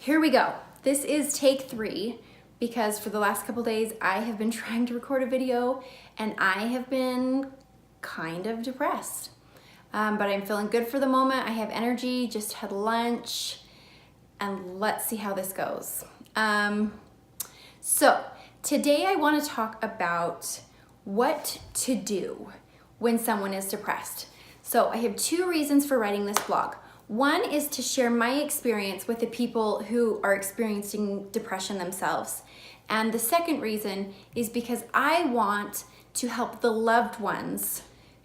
Here we go. This is take 3 because for the last couple days I have been trying to record a video and I have been kind of depressed. But I'm feeling good for the moment. I have energy, just had lunch, and let's see how this goes. So today I want to talk about what to do when someone is depressed. So I have 2 reasons for writing this blog. One is to share my experience with the people who are experiencing depression themselves. And the second reason is because I want to help the loved ones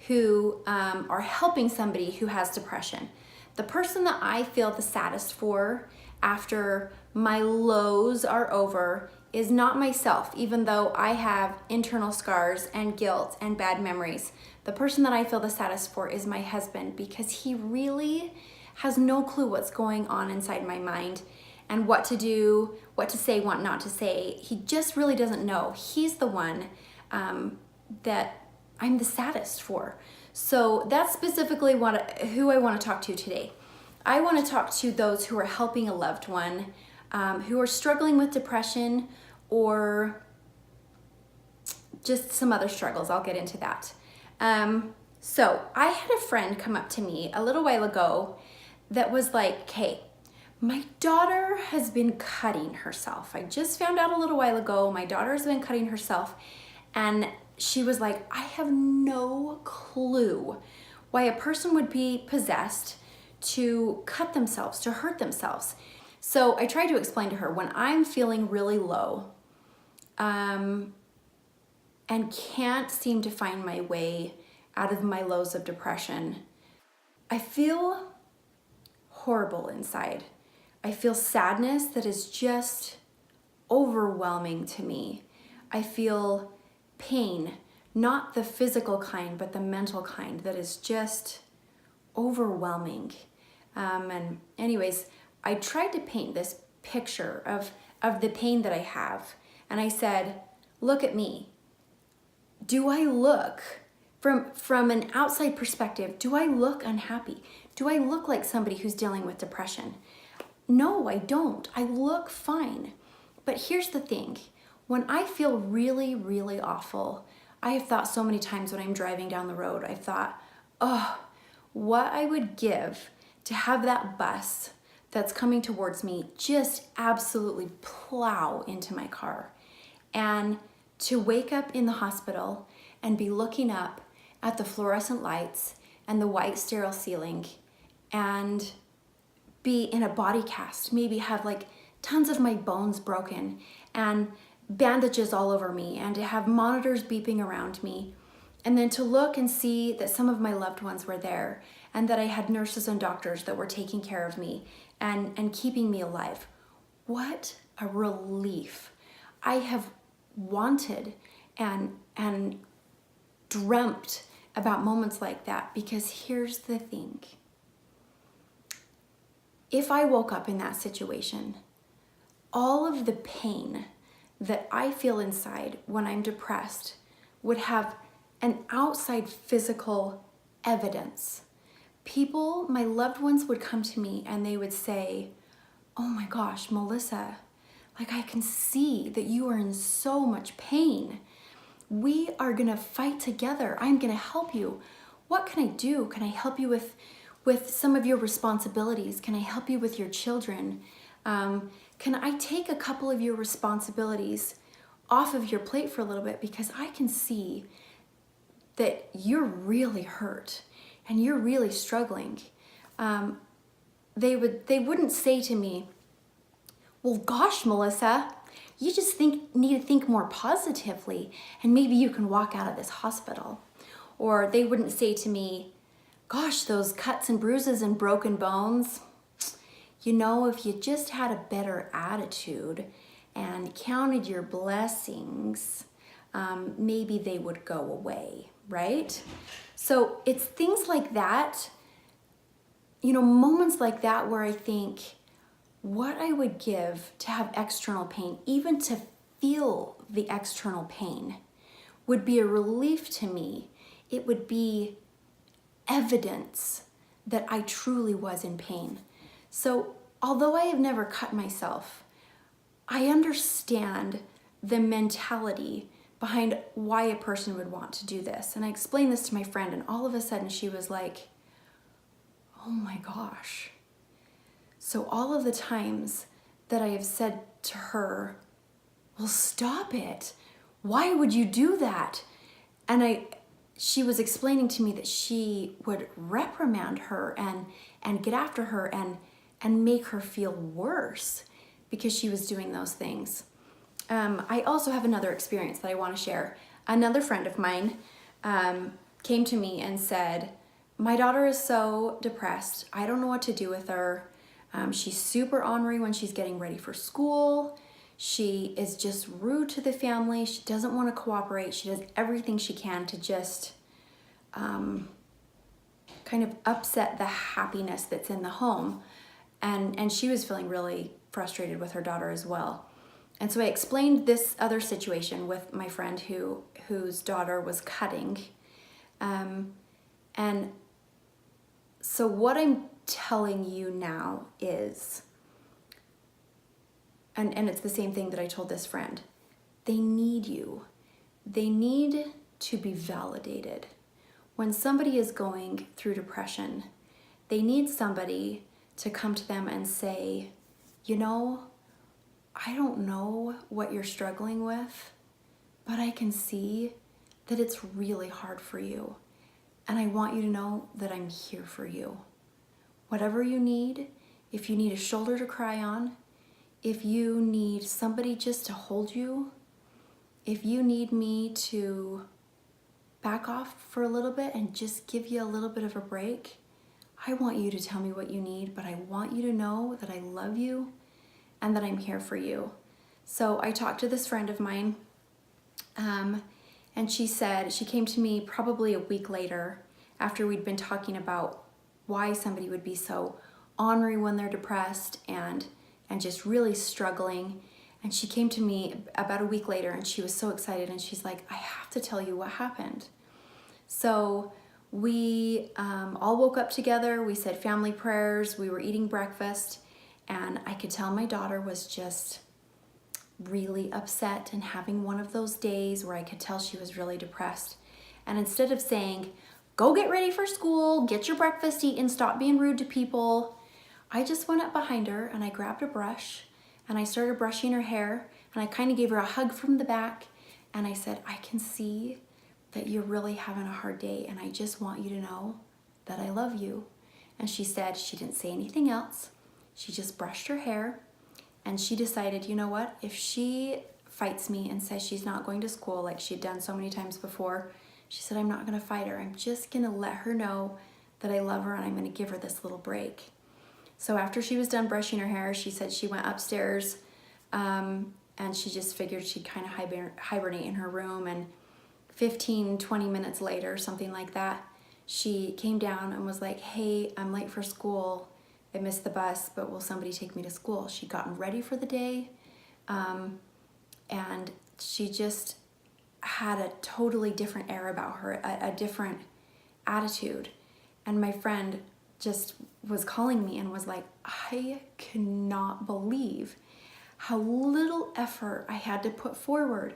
who are helping somebody who has depression. The person that I feel the saddest for after my lows are over is not myself, even though I have internal scars and guilt and bad memories. The person that I feel the saddest for is my husband, because he really has no clue what's going on inside my mind and what to do, what to say, what not to say. He just really doesn't know. He's the one that I'm the saddest for. So that's specifically who I want to talk to today. I want to talk to those who are helping a loved one, who are struggling with depression or just some other struggles. I'll get into that. So I had a friend come up to me a little while ago that was like, "Hey, my daughter has been cutting herself. I just found out a little while ago my daughter has been cutting herself." And she was like, "I have no clue why a person would be possessed to cut themselves, to hurt themselves." So I tried to explain to her, when I'm feeling really low and can't seem to find my way out of my lows of depression, I feel horrible inside. I feel sadness that is just overwhelming to me. I feel pain, not the physical kind, but the mental kind that is just overwhelming. And anyways, I tried to paint this picture of the pain that I have. And I said, "Look at me. Do I look, from an outside perspective, do I look unhappy? Do I look like somebody who's dealing with depression? No, I don't. I look fine." But here's the thing. When I feel really, really awful, I have thought so many times when I'm driving down the road, I've thought, oh, what I would give to have that bus that's coming towards me just absolutely plow into my car, and to wake up in the hospital and be looking up at the fluorescent lights and the white sterile ceiling and be in a body cast, maybe have like tons of my bones broken and bandages all over me, and to have monitors beeping around me, and then to look and see that some of my loved ones were there and that I had nurses and doctors that were taking care of me and keeping me alive. What a relief. I have wanted and dreamt about moments like that, because here's the thing. If I woke up in that situation, all of the pain that I feel inside when I'm depressed would have an outside physical evidence. People, my loved ones, would come to me and they would say, "Oh my gosh, Melissa, like, I can see that you are in so much pain. We are gonna fight together. I'm gonna help you. What can I do? Can I help you with some of your responsibilities? Can I help you with your children? Can I take a couple of your responsibilities off of your plate for a little bit, because I can see that you're really hurt and you're really struggling." They wouldn't say to me, "Well, gosh, Melissa, you just need to think more positively and maybe you can walk out of this hospital." Or they wouldn't say to me, "Gosh, those cuts and bruises and broken bones, you know, if you just had a better attitude and counted your blessings, maybe they would go away," right? So it's things like that, moments like that where I think, what I would give to have external pain, even to feel the external pain, would be a relief to me. It would be evidence that I truly was in pain. So although I have never cut myself, I understand the mentality behind why a person would want to do this. And I explained this to my friend, and all of a sudden she was like, oh my gosh. So all of the times that I have said to her, well, stop it. Why would you do that? And she was explaining to me that she would reprimand her and get after her and make her feel worse because she was doing those things. I also have another experience that I want to share. Another friend of mine came to me and said, my daughter is so depressed. I don't know what to do with her. She's super ornery when she's getting ready for school. She is just rude to the family. She doesn't want to cooperate. She does everything she can to just kind of upset the happiness that's in the home. And she was feeling really frustrated with her daughter as well. And so I explained this other situation with my friend whose daughter was cutting. And so what I'm telling you now is, and it's the same thing that I told this friend, they need you. They need to be validated. When somebody is going through depression, they need somebody to come to them and say, you know, I don't know what you're struggling with, but I can see that it's really hard for you. And I want you to know that I'm here for you. Whatever you need, if you need a shoulder to cry on, if you need somebody just to hold you, if you need me to back off for a little bit and just give you a little bit of a break, I want you to tell me what you need, but I want you to know that I love you and that I'm here for you. So I talked to this friend of mine, and she said, she came to me probably a week later after we'd been talking about why somebody would be so ornery when they're depressed and just really struggling. And she came to me about a week later and she was so excited and she's like, I have to tell you what happened. So we all woke up together, we said family prayers, we were eating breakfast, and I could tell my daughter was just really upset and having one of those days where I could tell she was really depressed. And instead of saying, go get ready for school, get your breakfast eaten, stop being rude to people, I just went up behind her and I grabbed a brush and I started brushing her hair and I kind of gave her a hug from the back and I said, I can see that you're really having a hard day and I just want you to know that I love you. And she said she didn't say anything else. She just brushed her hair and she decided, you know what, if she fights me and says she's not going to school like she'd done so many times before, she said, I'm not going to fight her. I'm just going to let her know that I love her and I'm going to give her this little break. So after she was done brushing her hair, she said she went upstairs and she just figured she'd kind of hibernate in her room. And 15, 20 minutes later, something like that, she came down and was like, hey, I'm late for school. I missed the bus, but will somebody take me to school? She'd gotten ready for the day and she just had a totally different air about her, a different attitude. And my friend just was calling me and was like, I cannot believe how little effort I had to put forward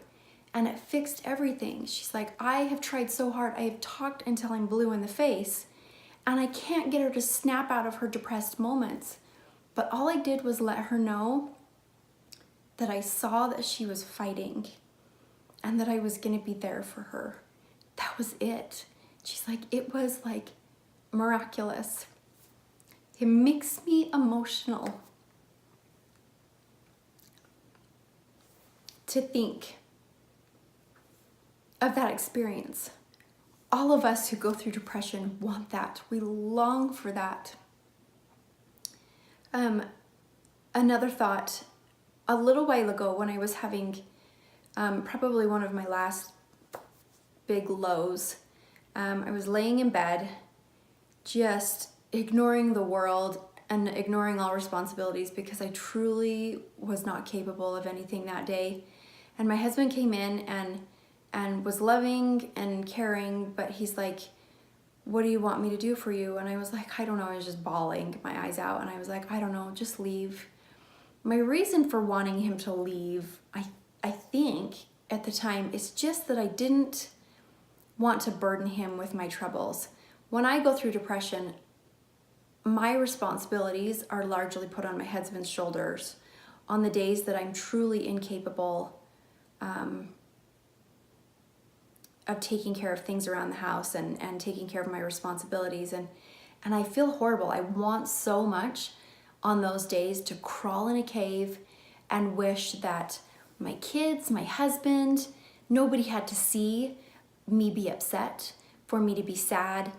and it fixed everything. She's like, I have tried so hard. I have talked until I'm blue in the face and I can't get her to snap out of her depressed moments. But all I did was let her know that I saw that she was fighting and that I was gonna be there for her. That was it. She's like, it was like miraculous. It makes me emotional to think of that experience. All of us who go through depression want that. We long for that. Another thought, a little while ago when I was having probably one of my last big lows, I was laying in bed, just ignoring the world and ignoring all responsibilities because I truly was not capable of anything that day. And my husband came in and was loving and caring, but he's like, what do you want me to do for you? And I was like, I don't know. I was just bawling my eyes out. And I was like, I don't know, just leave. My reason for wanting him to leave, I think at the time, is just that I didn't want to burden him with my troubles. When I go through depression, my responsibilities are largely put on my husband's shoulders on the days that I'm truly incapable of taking care of things around the house and taking care of my responsibilities. And I feel horrible. I want so much on those days to crawl in a cave and wish that my kids, my husband, nobody had to see me be upset, for me to be sad,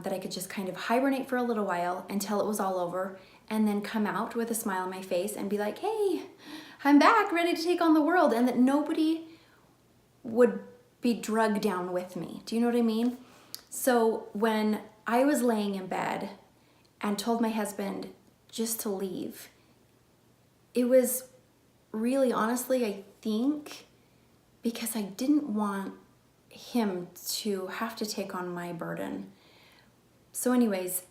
that I could just kind of hibernate for a little while until it was all over, and then come out with a smile on my face and be like, hey, I'm back, ready to take on the world, and that nobody would be drugged down with me. Do you know what I mean? So when I was laying in bed and told my husband just to leave, it was really, honestly, I think, because I didn't want him to have to take on my burden. So anyways,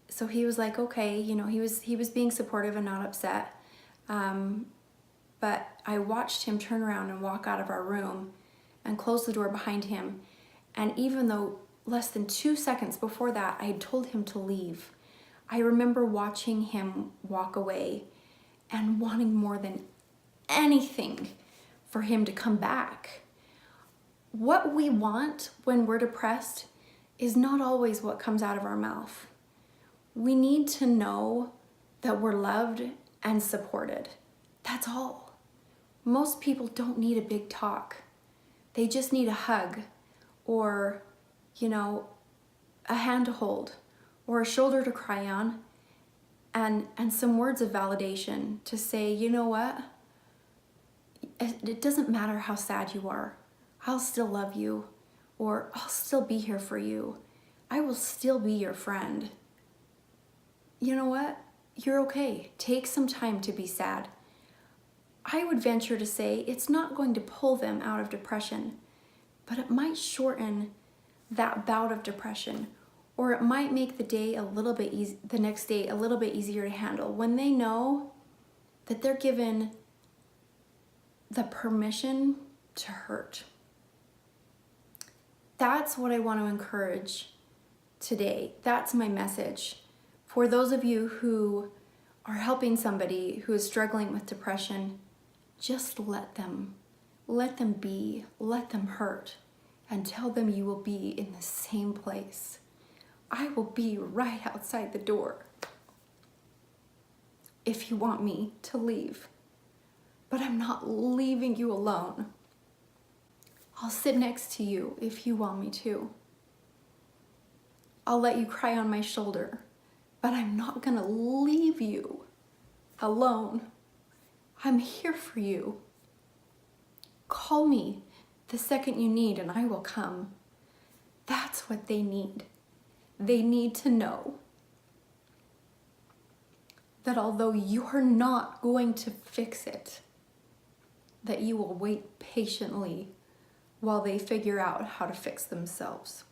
so he was like, okay, you know, he was being supportive and not upset. But I watched him turn around and walk out of our room and close the door behind him. And even though less than 2 seconds before that, I had told him to leave, I remember watching him walk away and wanting more than anything for him to come back. What we want when we're depressed is not always what comes out of our mouth. We need to know that we're loved and supported. That's all. Most people don't need a big talk. They just need a hug, or, you know, a hand to hold, or a shoulder to cry on, and some words of validation to say, you know what? It doesn't matter how sad you are. I'll still love you, or I'll still be here for you. I will still be your friend. You know what? You're okay. Take some time to be sad. I would venture to say it's not going to pull them out of depression, but it might shorten that bout of depression, or it might make the day a little bit the next day a little bit easier to handle when they know that they're given the permission to hurt. That's what I want to encourage today. That's my message. For those of you who are helping somebody who is struggling with depression, just let them be, let them hurt, and tell them you will be in the same place. I will be right outside the door if you want me to leave. But I'm not leaving you alone. I'll sit next to you if you want me to. I'll let you cry on my shoulder, but I'm not gonna leave you alone. I'm here for you. Call me the second you need and I will come. That's what they need. They need to know that although you're not going to fix it, that you will wait patiently while they figure out how to fix themselves.